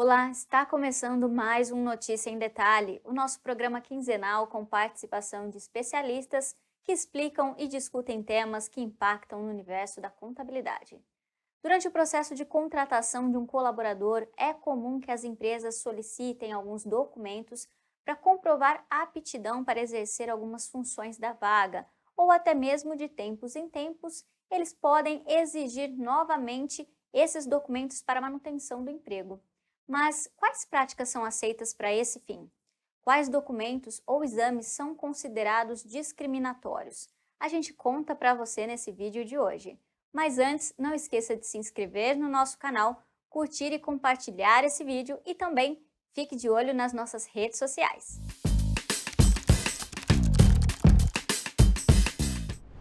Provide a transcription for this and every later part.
Olá, está começando mais um Notícia em Detalhe, o nosso programa quinzenal com participação de especialistas que explicam e discutem temas que impactam no universo da contabilidade. Durante o processo de contratação de um colaborador, é comum que as empresas solicitem alguns documentos para comprovar a aptidão para exercer algumas funções da vaga, ou até mesmo de tempos em tempos, eles podem exigir novamente esses documentos para a manutenção do emprego. Mas quais práticas são aceitas para esse fim? Quais documentos ou exames são considerados discriminatórios? A gente conta para você nesse vídeo de hoje. Mas antes, não esqueça de se inscrever no nosso canal, curtir e compartilhar esse vídeo e também fique de olho nas nossas redes sociais.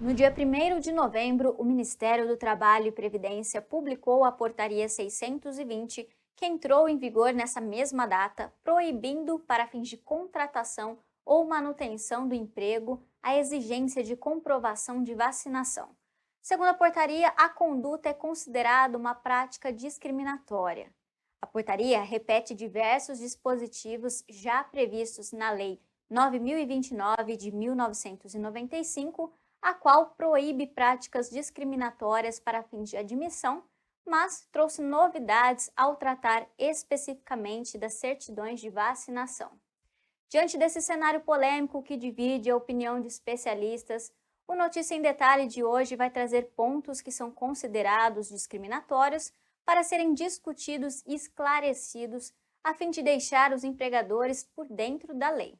No dia 1º de novembro, o Ministério do Trabalho e Previdência publicou a Portaria 620, que entrou em vigor nessa mesma data, proibindo, para fins de contratação ou manutenção do emprego, a exigência de comprovação de vacinação. Segundo a portaria, a conduta é considerada uma prática discriminatória. A portaria repete diversos dispositivos já previstos na Lei 9.029 de 1995, a qual proíbe práticas discriminatórias para fins de admissão, mas trouxe novidades ao tratar especificamente das certidões de vacinação. Diante desse cenário polêmico que divide a opinião de especialistas, o Notícia em Detalhe de hoje vai trazer pontos que são considerados discriminatórios para serem discutidos e esclarecidos a fim de deixar os empregadores por dentro da lei.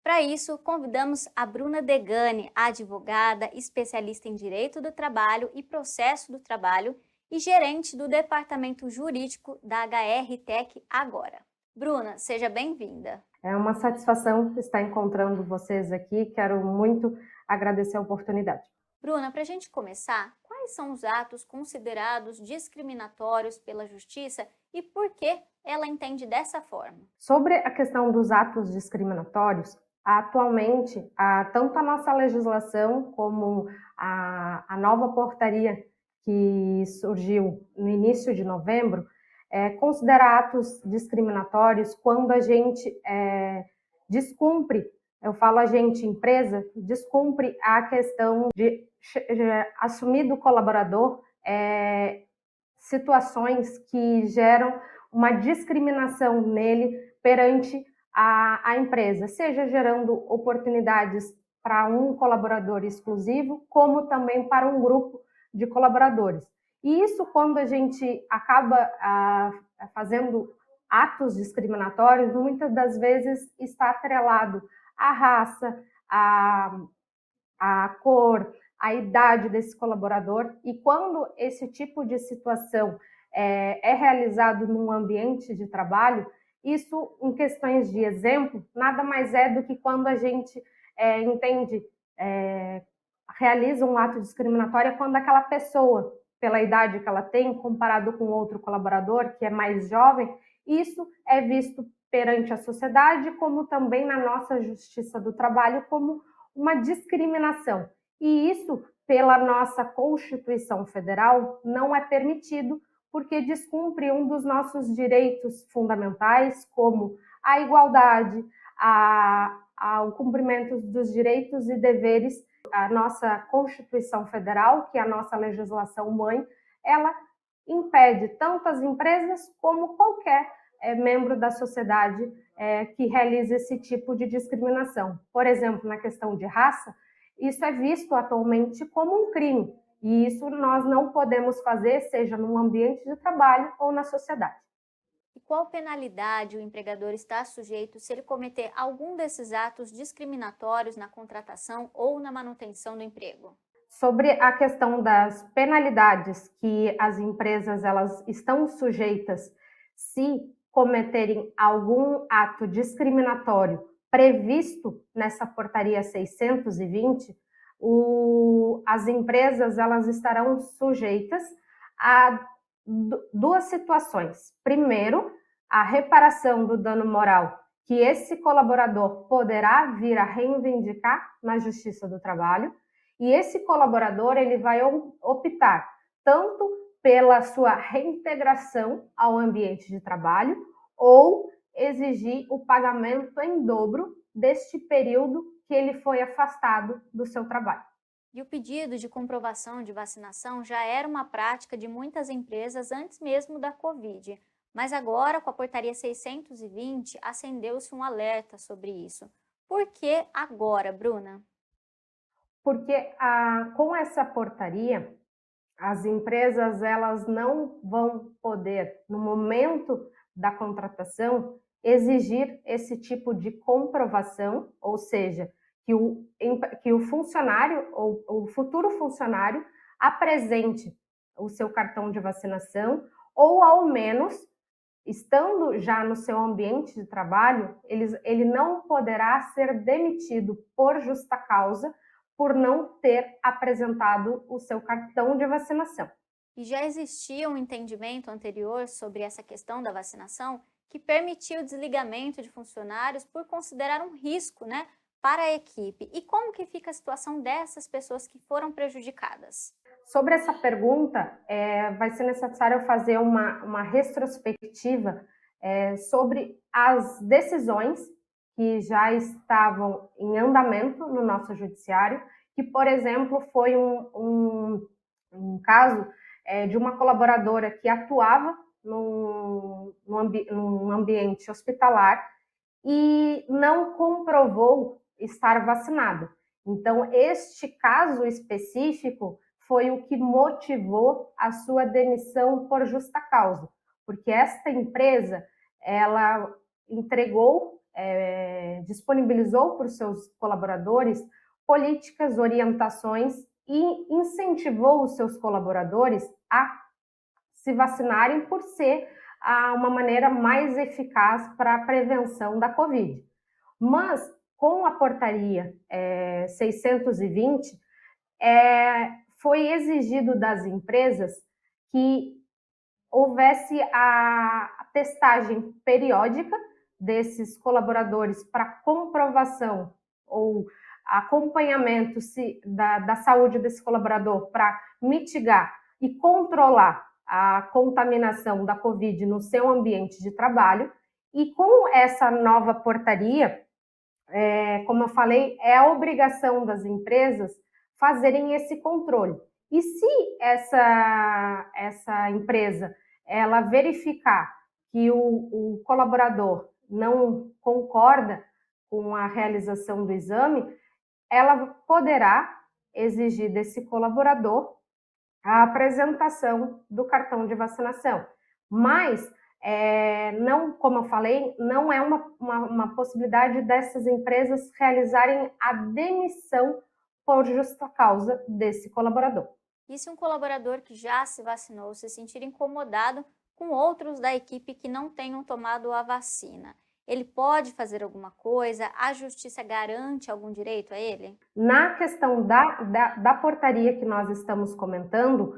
Para isso, convidamos a Bruna Degani, advogada, especialista em Direito do Trabalho e Processo do Trabalho e gerente do Departamento Jurídico da HR Tech Agora. Bruna, seja bem-vinda. É uma satisfação estar encontrando vocês aqui, quero muito agradecer a oportunidade. Bruna, para a gente começar, quais são os atos considerados discriminatórios pela Justiça e por que ela entende dessa forma? Sobre a questão dos atos discriminatórios, atualmente, tanto a nossa legislação como a nova portaria que surgiu no início de novembro, considera atos discriminatórios quando a gente descumpre, eu falo a gente, empresa, descumpre a questão de assumir do colaborador situações que geram uma discriminação nele perante a empresa, seja gerando oportunidades para um colaborador exclusivo, como também para um grupo de colaboradores. E isso, quando a gente acaba fazendo atos discriminatórios, muitas das vezes está atrelado à raça, à cor, a idade desse colaborador, e quando esse tipo de situação é realizado num ambiente de trabalho, isso, em questões de exemplo, nada mais é do que quando a gente realiza um ato discriminatório quando aquela pessoa, pela idade que ela tem, comparado com outro colaborador que é mais jovem, isso é visto perante a sociedade, como também na nossa Justiça do Trabalho, como uma discriminação. E isso, pela nossa Constituição Federal, não é permitido, porque descumpre um dos nossos direitos fundamentais, como a igualdade, o cumprimento dos direitos e deveres. A nossa Constituição Federal, que é a nossa legislação mãe, ela impede tanto as empresas como qualquer membro da sociedade que realize esse tipo de discriminação. Por exemplo, na questão de raça, isso é visto atualmente como um crime, e isso nós não podemos fazer, seja num ambiente de trabalho ou na sociedade. E qual penalidade o empregador está sujeito se ele cometer algum desses atos discriminatórios na contratação ou na manutenção do emprego? Sobre a questão das penalidades que as empresas elas estão sujeitas se cometerem algum ato discriminatório previsto nessa portaria 620, as empresas elas estarão sujeitas a duas situações. Primeiro, a reparação do dano moral que esse colaborador poderá vir a reivindicar na Justiça do Trabalho, e esse colaborador ele vai optar tanto pela sua reintegração ao ambiente de trabalho ou exigir o pagamento em dobro deste período que ele foi afastado do seu trabalho. E o pedido de comprovação de vacinação já era uma prática de muitas empresas antes mesmo da Covid, mas agora, com a Portaria 620, acendeu-se um alerta sobre isso. Por que agora, Bruna? Porque com essa portaria, as empresas elas não vão poder, no momento da contratação, exigir esse tipo de comprovação, ou seja, que o funcionário ou o futuro funcionário apresente o seu cartão de vacinação ou, ao menos, estando já no seu ambiente de trabalho, ele não poderá ser demitido por justa causa por não ter apresentado o seu cartão de vacinação. E já existia um entendimento anterior sobre essa questão da vacinação que permitia o desligamento de funcionários por considerar um risco, né, para a equipe. E como que fica a situação dessas pessoas que foram prejudicadas? Sobre essa pergunta, vai ser necessário fazer uma retrospectiva sobre as decisões que já estavam em andamento no nosso judiciário, que, por exemplo, foi um caso de uma colaboradora que atuava num ambiente hospitalar e não comprovou estar vacinada. Então, este caso específico foi o que motivou a sua demissão por justa causa, porque esta empresa, ela entregou, disponibilizou para os seus colaboradores políticas, orientações e incentivou os seus colaboradores a se vacinarem por ser uma maneira mais eficaz para a prevenção da Covid. Mas, com a portaria 620, foi exigido das empresas que houvesse a testagem periódica desses colaboradores para comprovação ou acompanhamento da saúde desse colaborador para mitigar e controlar a contaminação da Covid no seu ambiente de trabalho. E com essa nova portaria, como eu falei, é a obrigação das empresas fazerem esse controle. E se essa empresa ela verificar que o colaborador não concorda com a realização do exame, ela poderá exigir desse colaborador a apresentação do cartão de vacinação. Mas, não, como eu falei, não é uma possibilidade dessas empresas realizarem a demissão por justa causa desse colaborador. E se um colaborador que já se vacinou se sentir incomodado com outros da equipe que não tenham tomado a vacina, ele pode fazer alguma coisa? A justiça garante algum direito a ele? Na questão da portaria que nós estamos comentando,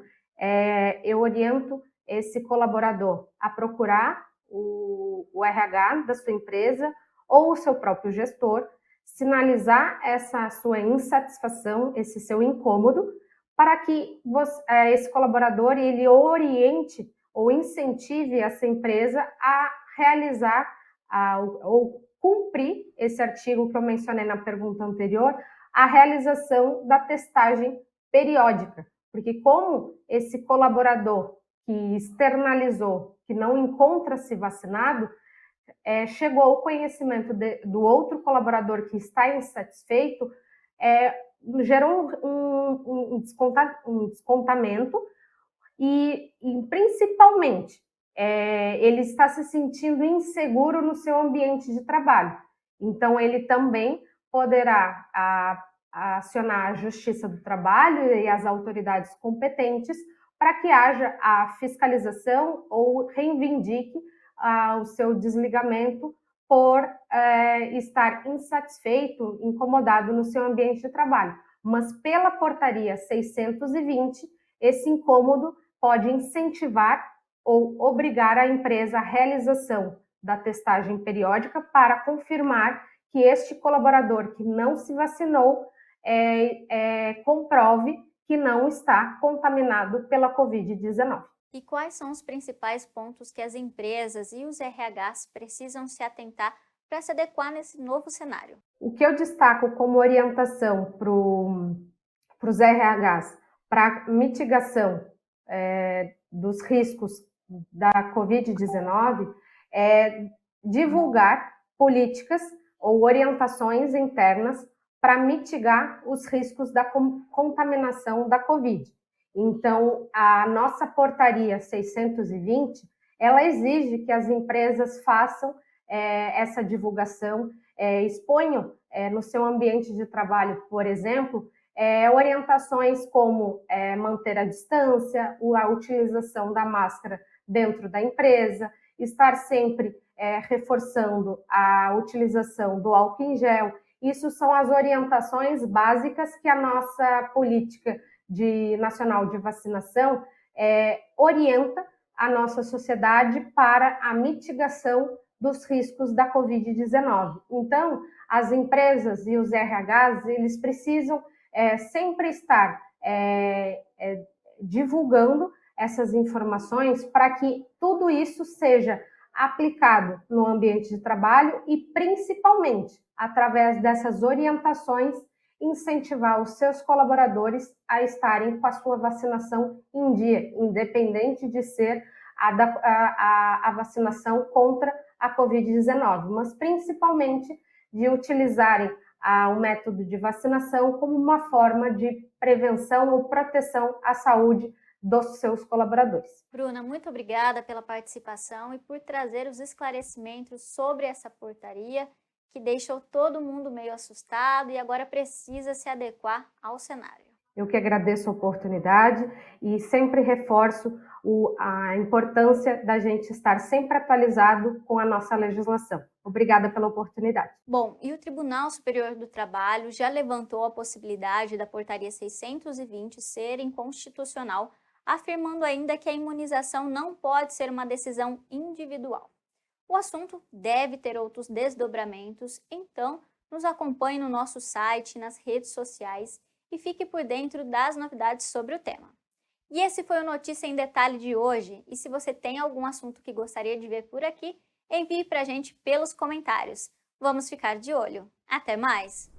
eu oriento esse colaborador a procurar o RH da sua empresa ou o seu próprio gestor, sinalizar essa sua insatisfação, esse seu incômodo, para que esse colaborador ele oriente ou incentive essa empresa a realizar ou cumprir esse artigo que eu mencionei na pergunta anterior, a realização da testagem periódica, porque como esse colaborador que externalizou que não encontra-se vacinado, chegou ao conhecimento do outro colaborador que está insatisfeito, gerou um descontamento e principalmente, ele está se sentindo inseguro no seu ambiente de trabalho. Então, ele também poderá acionar a Justiça do Trabalho e as autoridades competentes para que haja a fiscalização ou reivindique o seu desligamento por estar insatisfeito, incomodado no seu ambiente de trabalho. Mas pela portaria 620, esse incômodo pode incentivar ou obrigar a empresa à realização da testagem periódica para confirmar que este colaborador que não se vacinou comprove que não está contaminado pela Covid-19. E quais são os principais pontos que as empresas e os RHs precisam se atentar para se adequar nesse novo cenário? O que eu destaco como orientação para os RHs para mitigação dos riscos da Covid-19 é divulgar políticas ou orientações internas para mitigar os riscos da contaminação da Covid. Então, a nossa portaria 620, ela exige que as empresas façam essa divulgação, exponham no seu ambiente de trabalho, por exemplo, orientações como manter a distância, a utilização da máscara dentro da empresa, estar sempre reforçando a utilização do álcool em gel. Isso são as orientações básicas que a nossa política nacional de vacinação orienta a nossa sociedade para a mitigação dos riscos da Covid-19. Então, as empresas e os RHs, eles precisam sempre estar divulgando essas informações para que tudo isso seja aplicado no ambiente de trabalho e, principalmente, através dessas orientações, incentivar os seus colaboradores a estarem com a sua vacinação em dia, independente de ser a vacinação contra a Covid-19, mas principalmente de utilizarem o método de vacinação como uma forma de prevenção ou proteção à saúde dos seus colaboradores. Bruna, muito obrigada pela participação e por trazer os esclarecimentos sobre essa portaria que deixou todo mundo meio assustado e agora precisa se adequar ao cenário. Eu que agradeço a oportunidade e sempre reforço a importância da gente estar sempre atualizado com a nossa legislação. Obrigada pela oportunidade. Bom, e o Tribunal Superior do Trabalho já levantou a possibilidade da Portaria 620 ser inconstitucional, afirmando ainda que a imunização não pode ser uma decisão individual. O assunto deve ter outros desdobramentos, então nos acompanhe no nosso site e nas redes sociais e fique por dentro das novidades sobre o tema. E esse foi o Notícia em Detalhe de hoje, e se você tem algum assunto que gostaria de ver por aqui, envie para a gente pelos comentários. Vamos ficar de olho. Até mais!